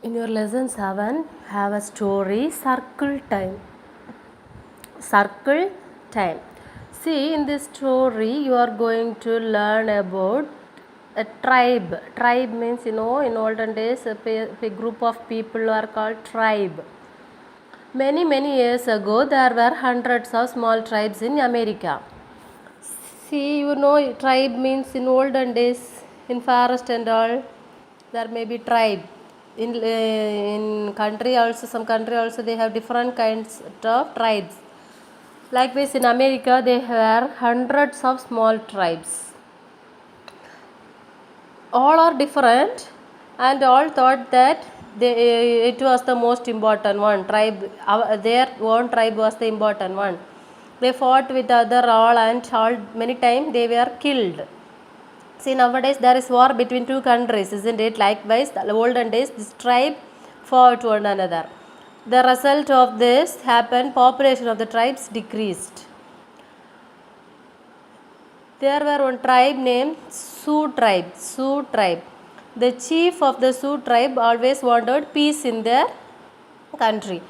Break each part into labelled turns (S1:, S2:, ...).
S1: In your lesson 7, have a story circle time. Circle time. See, in this story, you are going to learn about a tribe. Tribe means, in olden days, a group of people are called tribe. Many years ago, there were hundreds of small tribes in America. See, tribe means in olden days, in forest and all, there may be tribe. In country also, some country also, they have different kinds of tribes. Likewise, in America, they have hundreds of small tribes. All are different, and all thought that it was the most important one. Their own tribe was the important one. They fought with other all, and all many times they were killed. See, nowadays there is war between two countries, isn't it? Likewise, the olden days this tribe fought one another. The result of this happened, population of the tribes decreased. There were one tribe named Sioux tribe. Sioux tribe. The chief of the Sioux tribe always wanted peace in their country.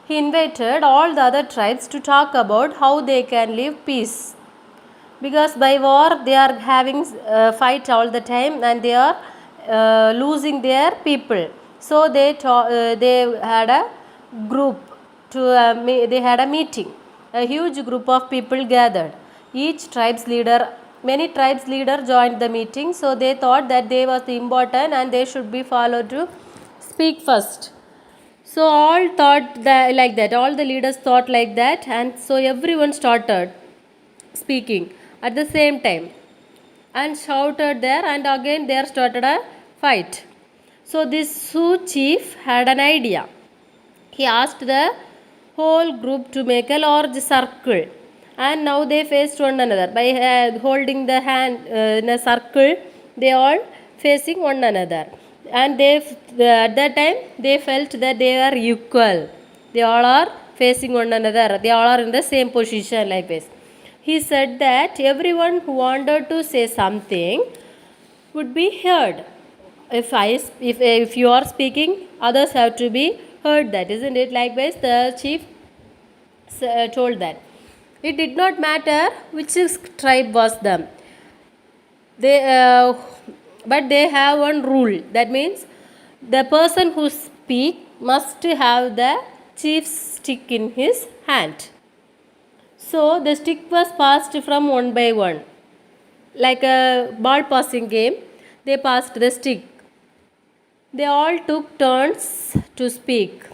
S1: He invited all the other tribes to talk about how they can live peace. Because by war they are having fight all the time and they are losing their people. So they had a group they had a meeting. A huge group of people gathered. Many tribes leader joined the meeting. So they thought that they was the important and they should be followed to speak first. So all thought that, like that. All the leaders thought like that, and so everyone started speaking at the same time and shouted there, and again there started a fight. So this Sioux chief had an idea. He asked the whole group to make a large circle, and now they faced one another by holding the hand in a circle. They all facing one another, and at that time they felt that they are equal. They all are facing one another. They all are in the same position like this. He said that everyone who wanted to say something would be heard. If you are speaking, others have to be heard. That isn't it? Likewise, the chief told that it did not matter which tribe was them. But they have one rule. That means the person who speak must have the chief's stick in his hand. So the stick was passed from one by one. Like a ball passing game, they passed the stick. They all took turns to speak.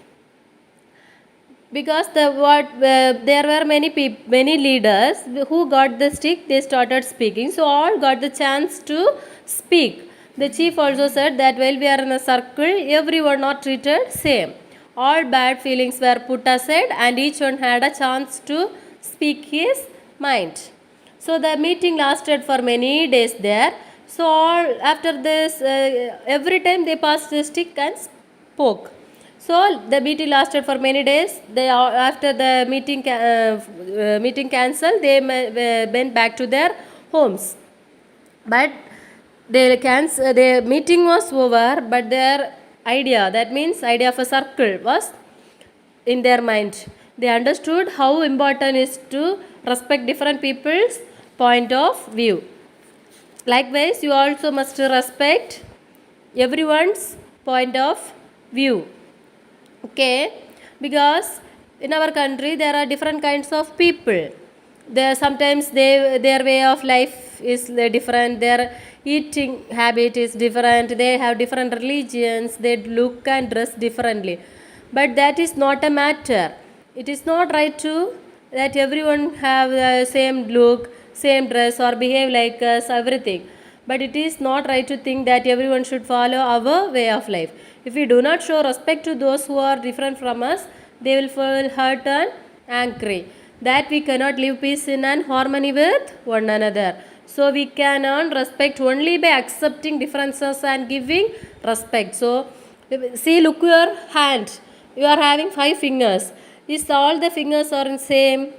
S1: Because there were many leaders who got the stick, they started speaking. So all got the chance to speak. The chief also said that while we are in a circle, everyone are treated same. All bad feelings were put aside and each one had a chance to speak his mind. So the meeting lasted for many days there. So after this, every time they passed the stick and spoke. So the meeting lasted for many days. After the meeting cancelled, they went back to their homes. But the meeting was over, but their idea, that means idea of a circle, was in their mind. They understood how important it is to respect different people's point of view. Likewise, you also must respect everyone's point of view. Okay, because in our country there are different kinds of people. Sometimes their way of life is different, their eating habit is different, they have different religions, they look and dress differently. But that is not a matter. It is not right to that everyone have the same look, same dress or behave like us, everything. But it is not right to think that everyone should follow our way of life. If we do not show respect to those who are different from us, they will feel hurt and angry. That we cannot live peace in and harmony with one another. So we can earn respect only by accepting differences and giving respect. So see, look your hand. You are having 5 fingers. Is all the fingers are in same?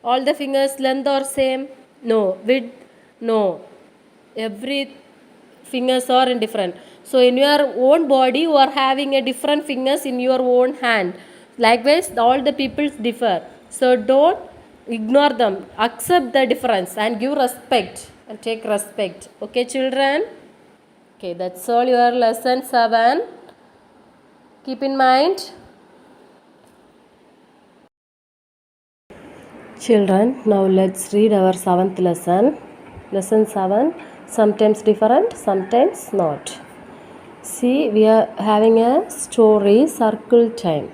S1: All the fingers length are same? No. Width? No. Every fingers are in different. So in your own body, you are having a different fingers in your own hand. Likewise, all the people differ. So don't ignore them. Accept the difference and give respect and take respect. Okay, children? Okay, that's all your lesson 7. Keep in mind. Children, now let's read our 7th lesson. Lesson 7. Sometimes different, sometimes not. See, we are having a story, circle time.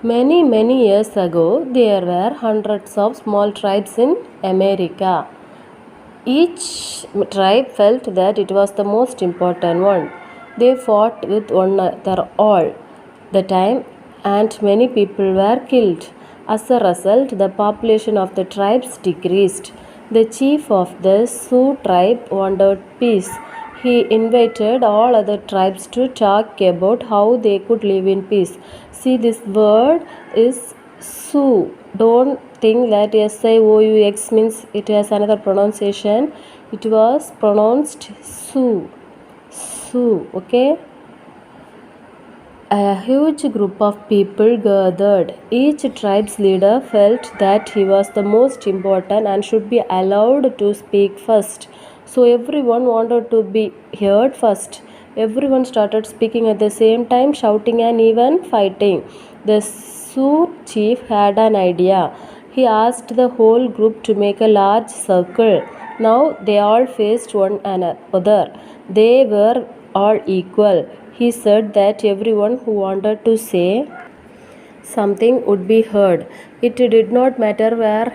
S1: Many, many years ago, there were hundreds of small tribes in America. Each tribe felt that it was the most important one. They fought with one another all the time, and many people were killed. As a result, the population of the tribes decreased. The chief of the Sioux tribe wanted peace. He invited all other tribes to talk about how they could live in peace. See, this word is Sioux. Don't think that SIOUX means it has another pronunciation. It was pronounced Sioux. Sioux, okay? A huge group of people gathered. Each tribe's leader felt that he was the most important and should be allowed to speak first. So everyone wanted to be heard first. Everyone started speaking at the same time, shouting and even fighting. The Sioux chief had an idea. He asked the whole group to make a large circle. Now they all faced one another. They were all equal. He said that everyone who wanted to say something would be heard. It did not matter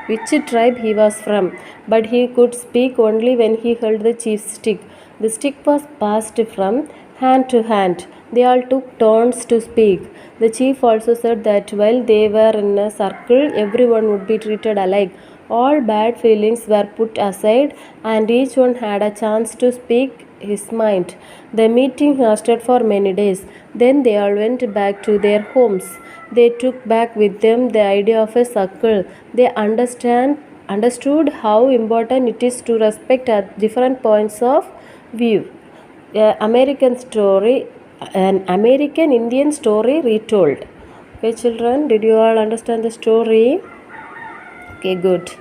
S1: which tribe he was from, but he could speak only when he held the chief's stick. The stick was passed from hand to hand. They all took turns to speak. The chief also said that while they were in a circle, everyone would be treated alike. All bad feelings were put aside, and each one had a chance to speak his mind. The meeting lasted for many days. Then they all went back to their homes. They took back with them the idea of a circle. They understood how important it is to respect at different points of view. An American Indian story retold. Okay, children, did you all understand the story? Okay, good.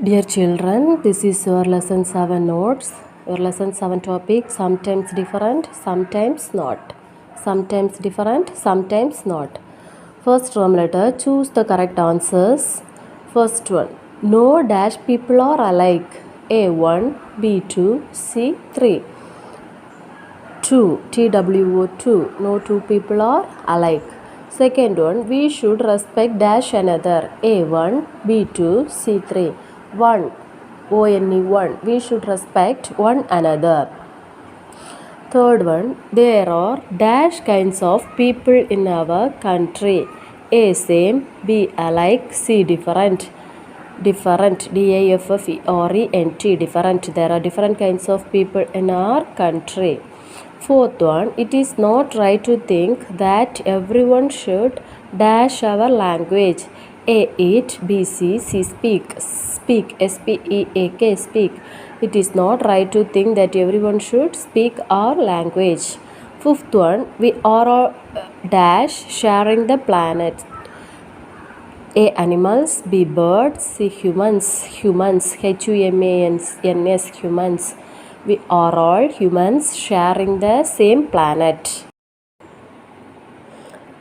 S1: Dear children, this is your lesson 7 notes. Your lesson 7 topic, sometimes different, sometimes not. Sometimes different, sometimes not. First Roman letter, choose the correct answers. First one, no dash people are alike. A1, B2, C3. 2, TWO2, no two people are alike. Second one, we should respect dash another. A1, B2, C3. 1, ONE1, we should respect one another. Third one, there are dash kinds of people in our country. A same, B alike, C different. Different, DIFFERENT, different. There are different kinds of people in our country. Fourth one, it is not right to think that everyone should dash our language. A eat, B see, C speak, SPEAK, speak. It is not right to think that everyone should speak our language. Fifth one, we are all dash sharing the planet. A animals, B birds, C humans, HUMANS, humans. We are all humans sharing the same planet.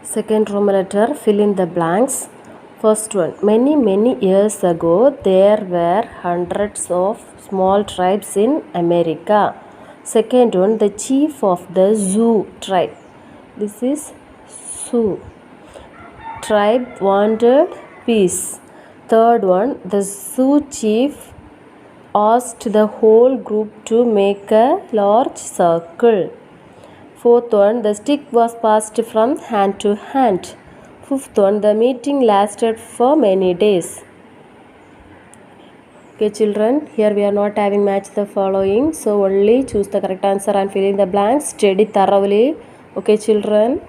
S1: Second Roman letter, fill in the blanks. First one, many years ago there were hundreds of small tribes in America. Second one, the chief of the Sioux tribe. This is Sioux tribe wanted peace. Third one, the Sioux chief asked the whole group to make a large circle. Fourth one, the stick was passed from hand to hand. Fifth one, the meeting lasted for many days. Okay children, here we are not having match the following. So only choose the correct answer and fill in the blanks. Study thoroughly. Okay children.